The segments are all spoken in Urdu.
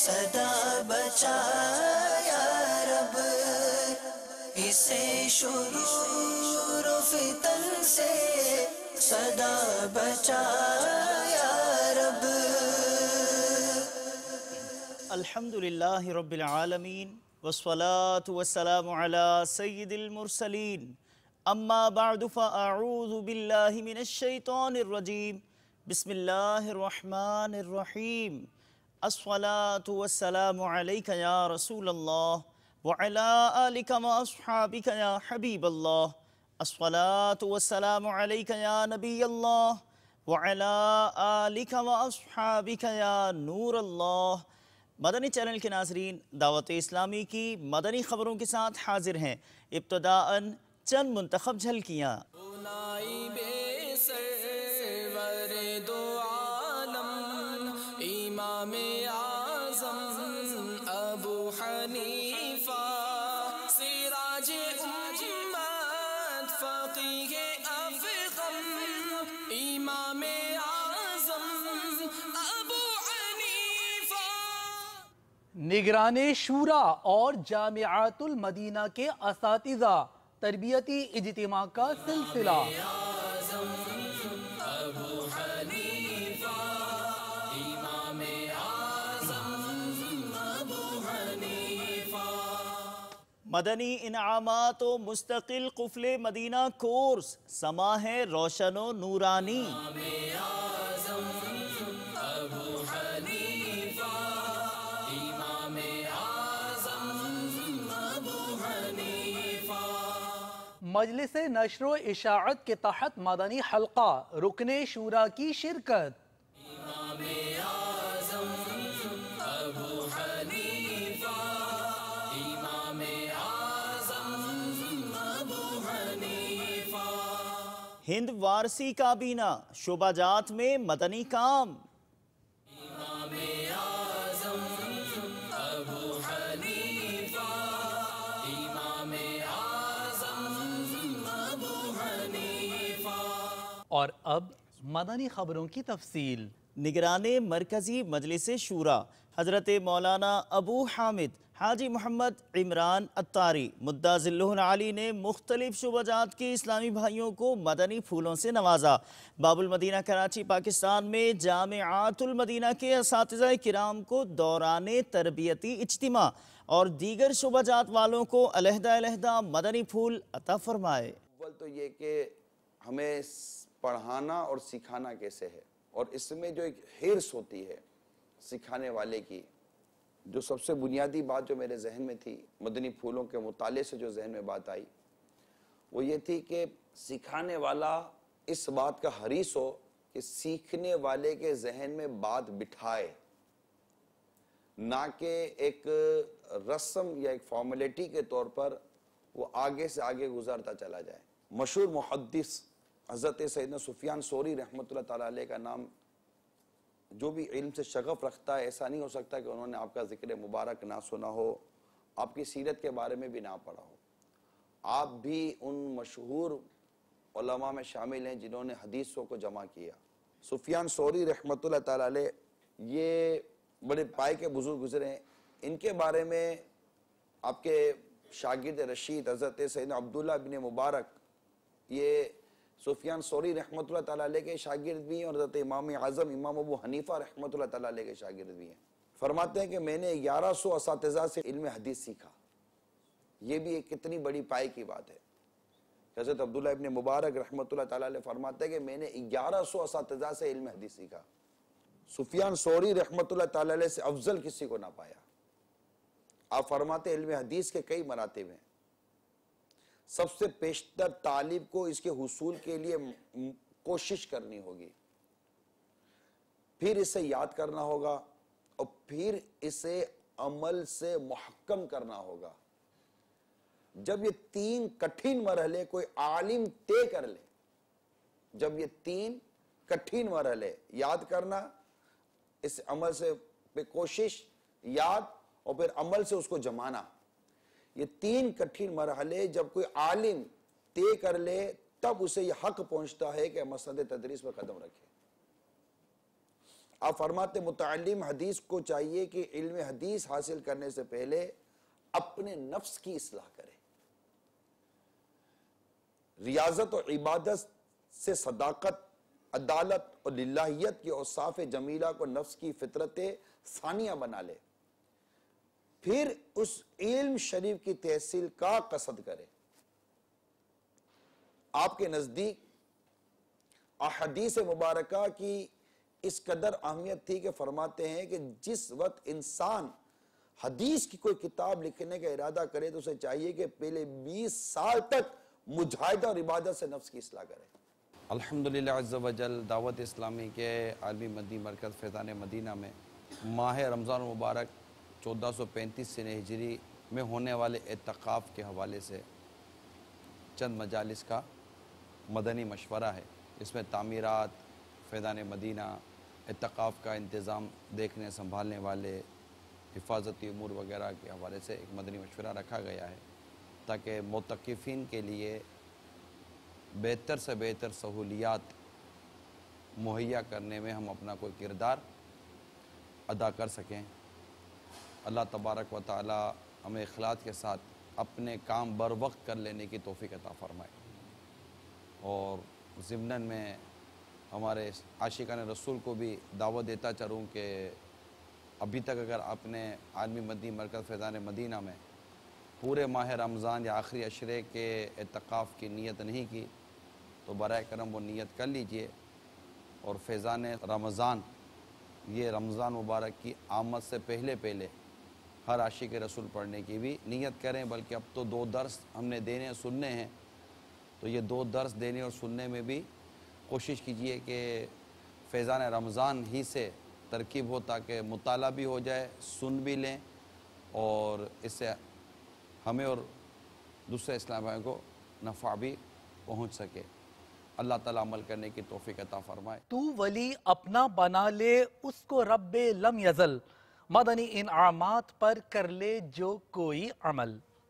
صدا بچا یا رب، اسے شرور و فتن سے صدا بچا یا رب۔ الحمدللہ رب العالمین والصلاة والسلام علی سید المرسلین، اما بعد فاعوذ باللہ من الشیطان الرجیم، بسم اللہ الرحمن الرحیم۔ الصلاة والسلام علیک یا رسول اللہ وعلی آلک واصحابک یا حبیب اللہ۔ الصلاة والسلام علیک یا نبی اللہ وعلی آلک واصحابک یا نور اللہ۔ مدنی چینل کے ناظرین، دعوت اسلامی کی مدنی خبروں کے ساتھ حاضر ہیں۔ ابتداءً چند منتخب جھلکیاں۔ بے سرور دو عالم امام اعظم ابو حنیفہ، سراج امت فقیہ افخم امام اعظم ابو حنیفہ۔ نگران شورا اور جامعات المدینہ کے اساتذہ تربیتی اجتماع کا سلسلہ۔ مدنی انعامات و مستقل قفل مدینہ کورس، سما ہے روشن و نورانی۔ مجلس نشر و اشاعت کے تحت مدنی حلقہ، رکن شورا کی شرکت۔ ہند وارسی کابینہ، شعبہ جات میں مدنی کام۔ اور اب مدنی خبروں کی تفصیل۔ نگران مرکزی مجلس شورا حضرت مولانا ابو حامد حاجی محمد عمران عطاری مدّا ذلہ العالی نے مختلف شعبہ جات کے اسلامی بھائیوں کو مدنی پھولوں سے نوازا۔ باب المدینہ کراچی پاکستان میں جامعات المدینہ کے اساتذہ کرام کو دوران تربیتی اجتماع اور دیگر شعبہ جات والوں کو علیحدہ علیحدہ مدنی پھول عطا فرمائے۔ اول تو یہ کہ ہمیں پڑھانا اور سکھانا کیسے ہے، اور اس میں جو ایک حرص ہوتی ہے سکھانے والے کی، جو سب سے بنیادی بات جو میرے ذہن میں تھی مدنی پھولوں کے مطالعے سے جو ذہن میں بات آئی، وہ یہ تھی کہ سکھانے والا اس بات کا حریص ہو کہ سیکھنے والے کے ذہن میں بات بٹھائے، نہ کہ ایک رسم یا ایک فارمیلٹی کے طور پر وہ آگے سے آگے گزارتا چلا جائے۔ مشہور محدث حضرت سیدنا سفیان ثوری رحمۃ اللہ تعالیٰ علیہ کا نام، جو بھی علم سے شغف رکھتا ہے، ایسا نہیں ہو سکتا کہ انہوں نے آپ کا ذکر مبارک نہ سنا ہو، آپ کی سیرت کے بارے میں بھی نہ پڑھا ہو۔ آپ بھی ان مشہور علماء میں شامل ہیں جنہوں نے حدیثوں کو جمع کیا۔ سفیان ثوری رحمۃ اللہ تعالیٰ علیہ یہ بڑے پائے کے بزرگ گزرے ہیں۔ ان کے بارے میں آپ کے شاگرد رشید حضرت سیدنا عبداللہ بن مبارک، یہ سفیان ثوری رحمۃ اللہ تعالیٰ علیہ کے شاگرد بھی ہیں، اور حضرت امام اعظم امام ابو حنیفہ رحمۃ اللہ تعالیٰ علیہ کے شاگرد بھی ہیں۔ فرماتے ہیں کہ میں نے 1100 اساتذہ سے علم حدیث سیکھا۔ یہ بھی ایک کتنی بڑی پائے کی بات ہے۔ حضرت عبداللہ ابن مبارک رحمۃ اللہ تعالیٰ علیہ فرماتے ہیں کہ میں نے 1100 اساتذہ سے علم حدیث سیکھا۔ سفیان ثوری رحمۃ اللہ تعالیٰ علیہ سے افضل کسی کو نہ پایا۔ آپ فرماتے علم حدیث کے کئی مراتب ہیں، سب سے پیشتر طالب کو اس کے حصول کے لیے کوشش کرنی ہوگی، پھر اسے یاد کرنا ہوگا، اور پھر اسے عمل سے محکم کرنا ہوگا۔ جب یہ تین کٹھن مرحلے کوئی عالم طے کر لے، جب یہ تین کٹھن مرحلے یاد کرنا، اس عمل سے پہ کوشش، یاد، اور پھر عمل سے اس کو جمانا، یہ تین کٹھن مرحلے جب کوئی عالم طے کر لے تب اسے یہ حق پہنچتا ہے کہ مسند تدریس پر قدم رکھے۔ آپ فرماتے متعلم حدیث کو چاہیے کہ علم حدیث حاصل کرنے سے پہلے اپنے نفس کی اصلاح کرے، ریاضت اور عبادت سے صداقت، عدالت اور للہیت کی اوصاف جمیلہ کو نفس کی فطرت ثانیہ بنا لے، پھر اس علم شریف کی تحصیل کا قصد کرے۔ آپ کے نزدیک احادیث مبارکہ کی اس قدر اہمیت تھی کہ فرماتے ہیں کہ جس وقت انسان حدیث کی کوئی کتاب لکھنے کا ارادہ کرے تو اسے چاہیے کہ پہلے 20 سال تک مجاہدہ اور عبادت سے نفس کی اصلاح کرے۔ الحمدللہ عز و جل دعوت اسلامی کے عالمی مدنی مرکز فیضان مدینہ میں ماہ رمضان مبارک 1435 سنہ ہجری میں ہونے والے اعتکاف کے حوالے سے چند مجالس کا مدنی مشورہ ہے۔ اس میں تعمیرات، فیضان مدینہ، اعتکاف کا انتظام دیکھنے سنبھالنے والے، حفاظتی امور وغیرہ کے حوالے سے ایک مدنی مشورہ رکھا گیا ہے تاکہ معتکفین کے لیے بہتر سے بہتر سہولیات مہیا کرنے میں ہم اپنا کوئی کردار ادا کر سکیں۔ اللہ تبارک و تعالی ہمیں اخلاص کے ساتھ اپنے کام بر وقت کر لینے کی توفیق عطا فرمائے، اور ضمناً میں ہمارے عاشقان رسول کو بھی دعوت دیتا چلوں کہ ابھی تک اگر آپ نے عالمی مدنی مرکز فیضان مدینہ میں پورے ماہ رمضان یا آخری عشرے کے اعتکاف کی نیت نہیں کی تو برائے کرم وہ نیت کر لیجئے، اور فیضان رمضان، یہ رمضان مبارک کی آمد سے پہلے ہر عاشق رسول پڑھنے کی بھی نیت کریں۔ بلکہ اب تو 2 درس ہم نے دینے سننے ہیں، تو یہ 2 درس دینے اور سننے میں بھی کوشش کیجئے کہ فیضان رمضان ہی سے ترکیب ہو تاکہ مطالعہ بھی ہو جائے، سن بھی لیں، اور اس سے ہمیں اور دوسرے اسلام بھائیوں کو نفع بھی پہنچ سکے۔ اللہ تعالیٰ عمل کرنے کی توفیق عطا فرمائے۔ تو ولی اپنا بنا لے اس کو رب لم یزل، مدنی انعامات پر کر لے جو کوئی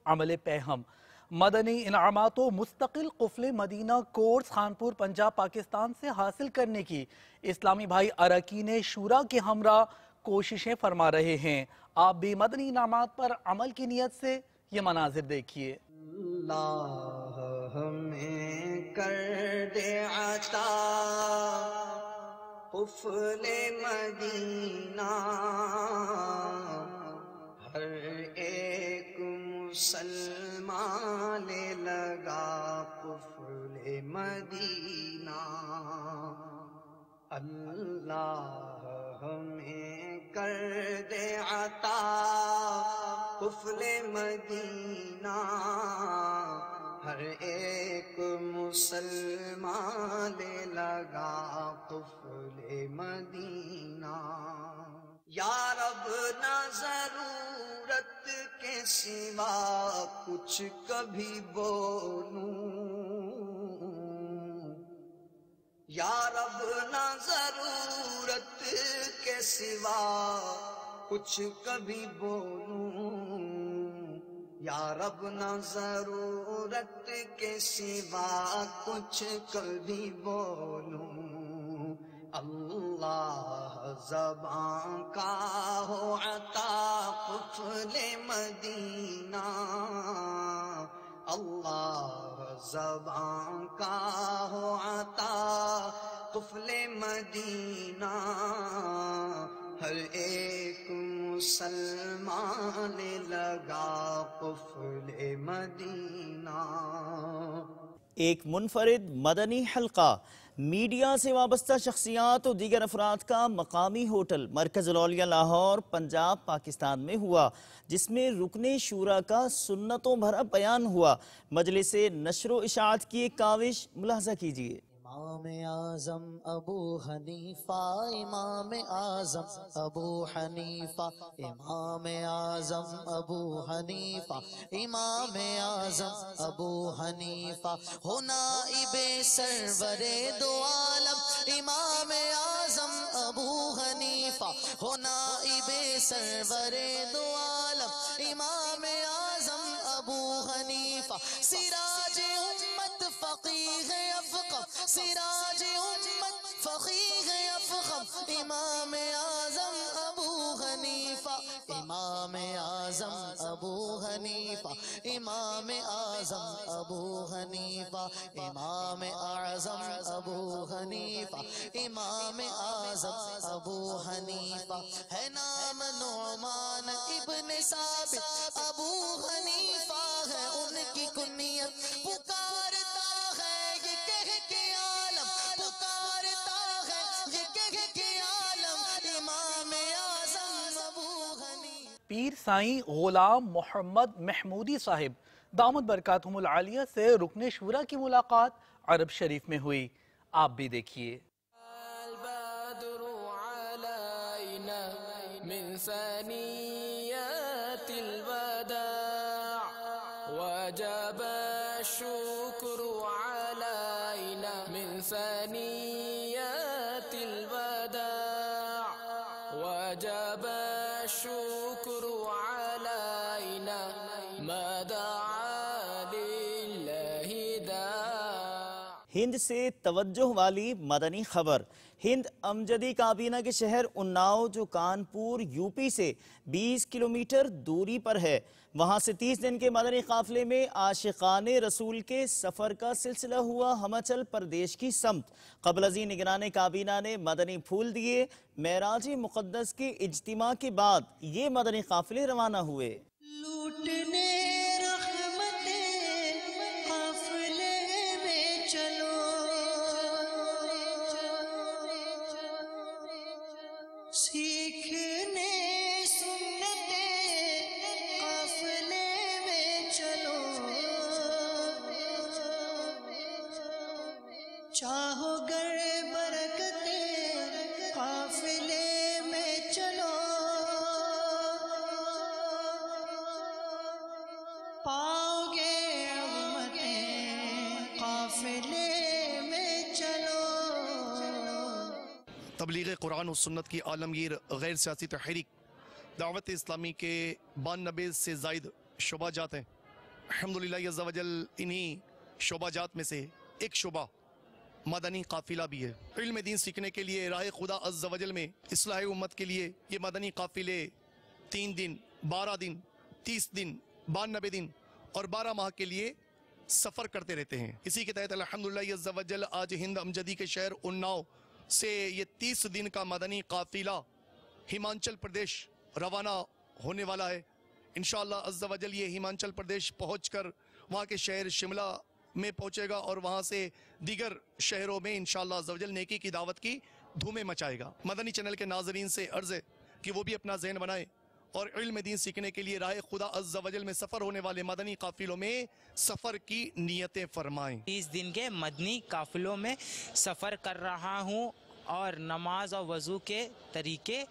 عمل پہم۔ مدنی انعامات و مستقل قفل مدینہ کورس خانپور پنجاب پاکستان سے حاصل کرنے کی اسلامی بھائی اراکین شورا کے ہمراہ کوششیں فرما رہے ہیں۔ آپ بھی مدنی انعامات پر عمل کی نیت سے یہ مناظر دیکھیے۔ اللہ ہمیں کر دے عطا قفل مدینہ، ہر ایک مسلمان لے لگا قفل مدینہ۔ اللہ ہمیں کر دے عطا قفل مدینہ، ہر ایک مسلمان لے لگا قفل مدینہ۔ یا رب نہ ضرورت کے سوا کچھ کبھی بولوں، یا رب نہ ضرورت کے سوا کچھ کبھی بولوں، یا رب نہ ضرورت کے سوا کچھ کبھی بولوں۔ اللہ زبان کا ہو عطا قفل مدینہ، اللہ زبان کا ہو عطا قفل مدینہ، ہر ایک مسلمان لگا قفل مدینہ۔ ایک منفرد مدنی حلقہ میڈیا سے وابستہ شخصیات اور دیگر افراد کا مقامی ہوٹل مرکز الاولیاء لاہور پنجاب پاکستان میں ہوا، جس میں رکن شورا کا سنتوں بھرا بیان ہوا۔ مجلس نشر و اشاعت کی ایک کاوش ملاحظہ کیجیے۔ امام اعظم ابو حنیفہ، امام اعظم ابو حنیفہ، امام اعظم ابو حنیفہ، امام اعظم ابو حنیفہ، ہو نائب سرور دو عالم امام اعظم ابو حنیفہ، ہو نائب سرور دو عالم امام اعظم ابو حنیفہ۔ حنیفہ سراج امت فقیہ افقہ سراج امت فقیہ افقہ امام اعظم ابو حنیفہ امام اعظم ابو حنیفہ امام اعظم ابو حنیفہ امام اعظم ابو حنیفہ امام اعظم ابو حنیفہ ہے نام نعمان ابن ثابت ابو حنیفہ ہے ان کی کنیت پکارتا ہے یہ کہہ کے عالم پکارتا ہے یہ کہہ کے عالم امام اعظم ابو حنیفہ پیر سائیں غلام محمد محمودی صاحب دامت برکاتہم العالیہ سے رکن شورا کی ملاقات عرب شریف میں ہوئی. آپ بھی دیکھیے. البدر علينا من ثنيات الوداع وجب الشكر علينا من ثنيات الوداع وجب الشكر علينا ما دعا لله داع. ہند سے توجہ والی مدنی خبر. ہند امجدی کابینہ کے شہر اناؤ جو کانپور یو پی سے 20 کلومیٹر دوری پر ہے، وہاں سے 30 دن کے مدنی قافلے میں عاشقان رسول کے سفر کا سلسلہ ہوا ہماچل پردیش کی سمت. قبل ازیں نگران کابینہ نے مدنی پھول دیے. معراج مقدس کے اجتماع کے بعد یہ مدنی قافلے روانہ ہوئے. لوٹنے رحمتیں قافلے میں چلو سیکھنے سنتیں قافلے میں چلو چاہو گر برکتیں قافلے میں چلو پاؤ گے عظمتیں قافلے میں چلو. تبلیغ قرآن و سنت کی عالمگیر غیر سیاسی تحریک دعوت اسلامی کے 92 سے زائد شعبہ جات ہیں. الحمدللہ عز و جل انہی شعبہ جات میں سے ایک شعبہ مدنی قافلہ بھی ہے. علم دین سیکھنے کے لیے راہ خدا عز و جل میں اصلاح امت کے لیے یہ مدنی قافلے 3 دن 12 دن 30 دن 92 دن اور 12 ماہ کے لیے سفر کرتے رہتے ہیں. اسی کے تحت الحمدللہ عز و جل آج ہند امجدی کے شہر اناؤ سے یہ 30 دن کا مدنی قافلہ ہمانچل پردیش روانہ ہونے والا ہے. انشاءاللہ عز و جل یہ ہمانچل پردیش پہنچ کر وہاں کے شہر شملہ میں پہنچے گا اور وہاں سے دیگر شہروں میں انشاءاللہ عز و جل نیکی کی دعوت کی دھومیں مچائے گا. مدنی چینل کے ناظرین سے عرض ہے کہ وہ بھی اپنا ذہن بنائیں اور علم دین سیکھنے کے لیے راہ خدا عز و جل میں سفر ہونے والے مدنی قافلوں میں سفر کی نیتیں فرمائیں. 30 دن کے مدنی قافلوں میں سفر کر رہا ہوں اور نماز اور وضو کے طریقے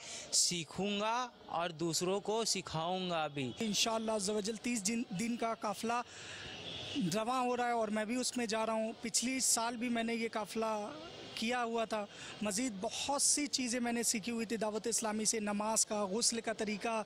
سیکھوں گا اور دوسروں کو سکھاؤں گا بھی. انشاءاللہ عز و جل 30 دن کا قافلہ رواں ہو رہا ہے اور میں بھی اس میں جا رہا ہوں. پچھلی سال بھی میں نے یہ قافلہ کیا ہوا تھا. مزید بہت سی چیزیں میں نے سیکھی ہوئی تھی دعوت اسلامی سے، نماز کا، غسل کا طریقہ،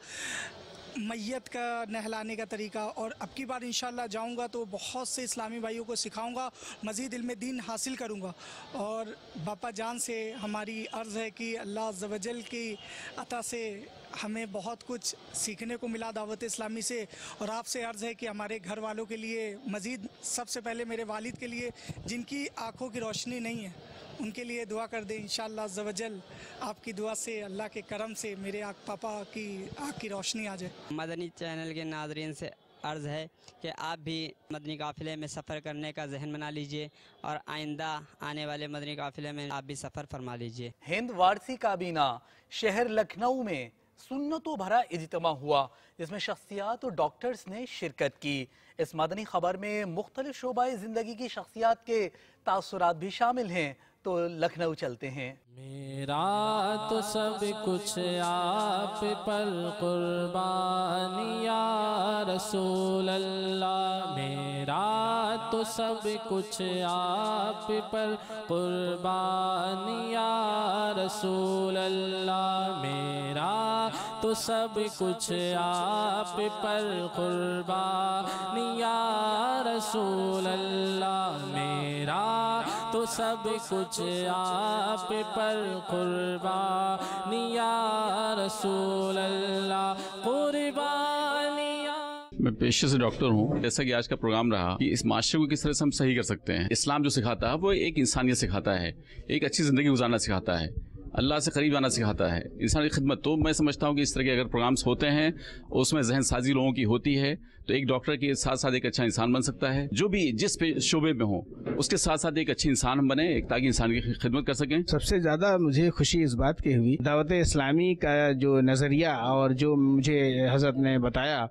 میت کا نہلانے کا طریقہ، اور اب کی بار انشاءاللہ جاؤں گا تو بہت سے اسلامی بھائیوں کو سکھاؤں گا، مزید علم دین حاصل کروں گا. اور باپا جان سے ہماری عرض ہے کہ اللہ عز و جل کی عطا سے ہمیں بہت کچھ سیکھنے کو ملا دعوت اسلامی سے، اور آپ سے عرض ہے کہ ہمارے گھر والوں کے لیے، مزید سب سے پہلے میرے والد کے لیے جن کی آنکھوں کی روشنی نہیں ہے، ان کے لیے دعا کر دیں. انشاءاللہ عز و جل آپ کی دعا سے، اللہ کے کرم سے میرے پاپا کی آنکھ کی روشنی آ جائے. مدنی چینل کے ناظرین سے عرض ہے کہ آپ بھی مدنی قافلے میں سفر کرنے کا ذہن بنا لیجئے اور آئندہ آنے والے مدنی قافلے میں آپ بھی سفر فرما لیجئے. ہند وارسی کابینہ شہر لکھنؤ میں سنتوں بھرا اجتماع ہوا جس میں شخصیات اور ڈاکٹرز نے شرکت کی. اس مدنی خبر میں مختلف شعبہ زندگی کی شخصیات کے تاثرات بھی شامل ہیں، تو لکھنؤ چلتے ہیں. میرا تو سب کچھ آپ پر قربان یا رسول اللہ، میرا تو سب کچھ آپ پر قربان یا رسول اللہ، میرا تو سب کچھ آپ پر قربان یا رسول اللہ میرا تو سب کچھ آپ پر قربانی یا رسول اللہ قربانیاں. میں پیشے سے ڈاکٹر ہوں. جیسا کہ آج کا پروگرام رہا کہ اس معاشرے کو کس طرح سے ہم صحیح کر سکتے ہیں. اسلام جو سکھاتا ہے وہ ایک انسانیت سکھاتا ہے, ایک اچھی زندگی گزارنا سکھاتا ہے, اللہ سے قریب آنا سکھاتا ہے, انسانی خدمت. تو میں سمجھتا ہوں کہ اس طرح کے اگر پروگرامز ہوتے ہیں اس میں ذہن سازی لوگوں کی ہوتی ہے تو ایک ڈاکٹر کے ساتھ ساتھ ایک اچھا انسان بن سکتا ہے. جو بھی جس شعبے میں ہو اس کے ساتھ ساتھ ایک اچھے انسان ہم بنے تاکہ انسان کی خدمت کر سکیں. سب سے زیادہ مجھے خوشی اس بات کی ہوئی دعوت اسلامی کا جو نظریہ اور جو مجھے حضرت نے بتایا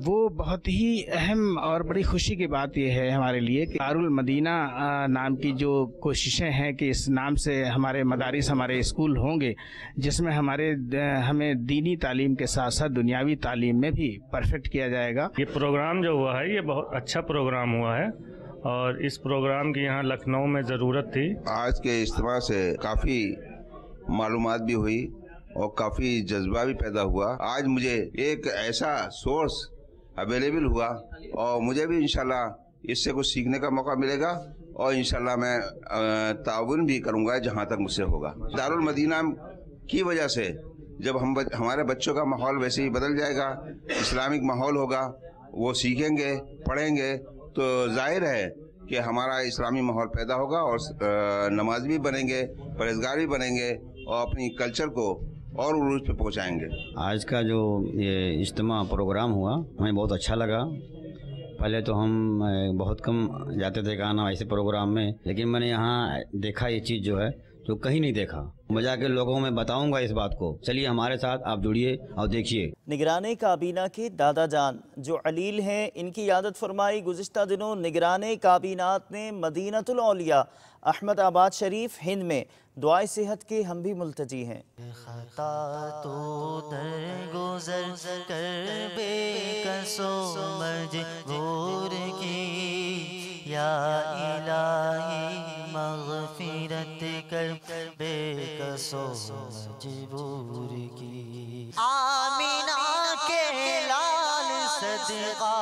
وہ بہت ہی اہم اور بڑی خوشی کی بات یہ ہے ہمارے لیے کہ دارالمدینہ نام کی جو کوششیں ہیں کہ اس نام سے ہمارے مدارس ہمارے اسکول ہوں گے جس میں ہمیں دینی تعلیم کے ساتھ ساتھ دنیاوی تعلیم میں بھی پرفیکٹ کیا جائے گا. یہ پروگرام جو ہوا ہے یہ بہت اچھا پروگرام ہوا ہے اور اس پروگرام کی یہاں لکھنؤ میں ضرورت تھی. آج کے اجتماع سے کافی معلومات بھی ہوئی اور کافی جذبہ بھی پیدا ہوا. آج مجھے ایک ایسا سورس اویلیبل ہوا اور مجھے بھی انشاءاللہ اس سے کچھ سیکھنے کا موقع ملے گا اور انشاءاللہ میں تعاون بھی کروں گا جہاں تک مجھ سے ہوگا. دارالمدینہ کی وجہ سے جب ہمارے بچوں کا ماحول ویسے ہی بدل جائے گا, اسلامک ماحول ہوگا, وہ سیکھیں گے پڑھیں گے تو ظاہر ہے کہ ہمارا اسلامی ماحول پیدا ہوگا اور نمازی بھی بنیں گے, پرہیزگار بھی بنیں گے اور اپنی کلچر کو اور عروج پہ پہنچائیں گے. آج کا جو یہ اجتماع پروگرام ہوا ہمیں بہت اچھا لگا. پہلے تو ہم بہت کم جاتے تھے کہنا ایسے پروگرام میں, لیکن میں نے یہاں دیکھا یہ چیز جو ہے جو کہیں نہیں دیکھا. میں جا کے لوگوں میں بتاؤں گا اس بات کو. چلیے ہمارے ساتھ آپ جڑیے اور دیکھیے. نگران کابینہ کے دادا جان جو علیل ہیں ان کی یادت فرمائی. گزشتہ دنوں نگران کابینات نے مدینۃ الاولیاء احمد آباد شریف ہند میں دعائے صحت کے ہم بھی ملتجی ہیں. خطا تو درگزر کر بے کسو مجبور کی, یا الہی مغفرت کر بے کسو مجبور کی. آمینہ کے لال صدقہ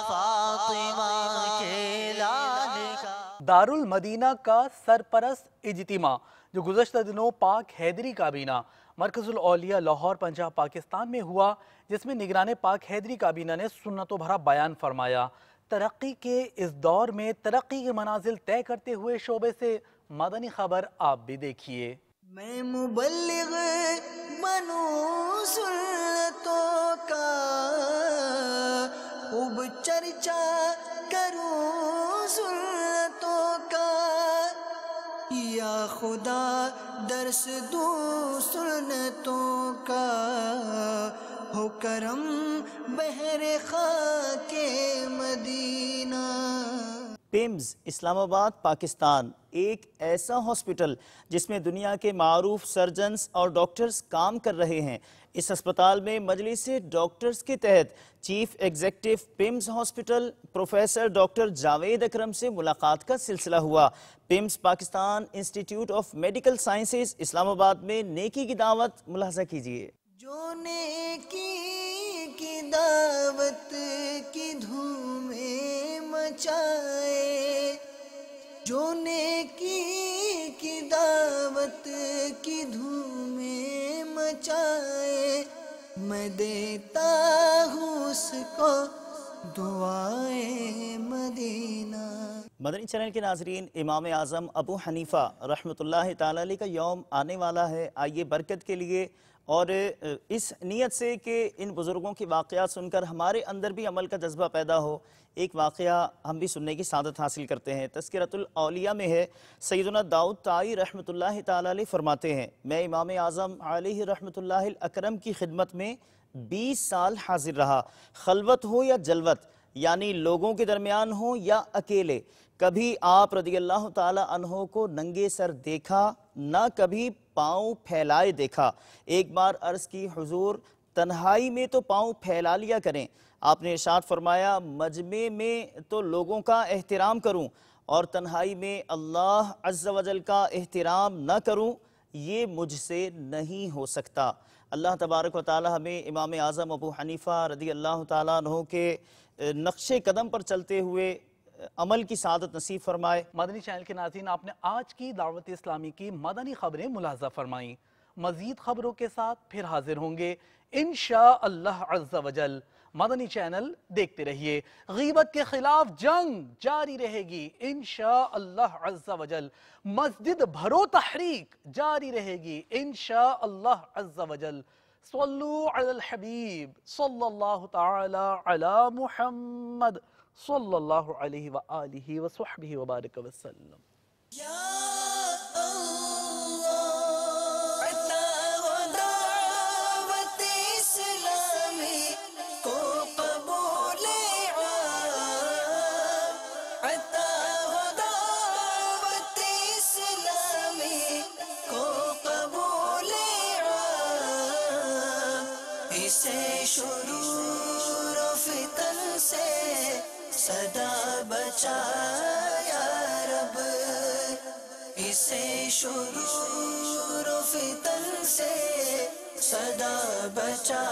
فاطمہ کے لال کا. دارالمدینہ کا سرپرست اجتماع جو گزشتہ دنوں پاک حیدری کابینہ مرکز الاولیاء لاہور پنجاب پاکستان میں ہوا, جس میں نگران پاک حیدری کابینہ نے سنتوں بھرا بیان فرمایا. ترقی کے اس دور میں ترقی کے منازل طے کرتے ہوئے شعبے سے مدنی خبر آپ بھی دیکھیے. میں مبلغ بنوں سنتوں کا, خوب چرچا کروں سنتوں کا, یا خدا درس دوں سنتوں کا, ہو کرم بحر خاک مدینہ. پیمز اسلام آباد پاکستان ایک ایسا ہاسپٹل جس میں دنیا کے معروف سرجنز اور ڈاکٹرز کام کر رہے ہیں. اس ہسپتال میں مجلس ڈاکٹرز کے تحت chief executive PIMS hospital professor doctor Javed Akram سے ملاقات کا سلسلہ ہوا. PIMS Pakistan institute of medical sciences Islamabad میں نیکی کی دعوت ملاحظہ کیجیے. جو نیکی کی دعوت کی دھومیں مچائے, جو نیکی کی دعوت کی دھومیں مچائے, میں دیتا ہوں اس کو دعائے مدینہ. مدنی چینل کے ناظرین, امام اعظم ابو حنیفہ رحمۃ اللہ تعالی علیہ کا یوم آنے والا ہے. آئیے برکت کے لیے اور اس نیت سے کہ ان بزرگوں کی واقعات سن کر ہمارے اندر بھی عمل کا جذبہ پیدا ہو, ایک واقعہ ہم بھی سننے کی سعادت حاصل کرتے ہیں. تذکرۃ الاولیاء میں ہے, سیدنا داؤد طائی رحمۃ اللہ تعالی علیہ فرماتے ہیں, میں امام اعظم علیہ رحمۃ اللہ الاکرم کی خدمت میں 20 سال حاضر رہا. خلوت ہو یا جلوت, یعنی لوگوں کے درمیان ہو یا اکیلے, کبھی آپ رضی اللہ تعالی عنہ کو ننگے سر دیکھا نہ کبھی پاؤں پھیلائے دیکھا. ایک بار عرض کی حضور تنہائی میں تو پاؤں پھیلا لیا کریں. آپ نے ارشاد فرمایا مجمع میں تو لوگوں کا احترام کروں اور تنہائی میں اللہ عز و جل کا احترام نہ کروں, یہ مجھ سے نہیں ہو سکتا. اللہ تبارک و تعالی ہمیں امام اعظم ابو حنیفہ رضی اللہ تعالیٰ عنہ کے نقش قدم پر چلتے ہوئے عمل کی سعادت نصیب فرمائے۔ مدنی چینل کے ناظرین، آپ نے آج کی دعوت اسلامی کی مدنی خبریں ملاحظہ فرمائیں۔ مزید خبروں کے ساتھ پھر حاضر ہوں گے انشاءاللہ عز و جل۔ مدنی چینل دیکھتے رہیے۔ غیبت کے خلاف جنگ جاری رہے گی انشاءاللہ عز و جل۔ مسجد بھرو تحریک جاری رہے گی انشاءاللہ عز و جل۔ صلو علی الحبیب صلی اللہ تعالی علی محمد صلی اللہ علیہ وآلہ وصحبہ وبارک وسلم۔ شرور و فتن سے صدا بچا یا رب، اسے شرور و فتن سے صدا بچا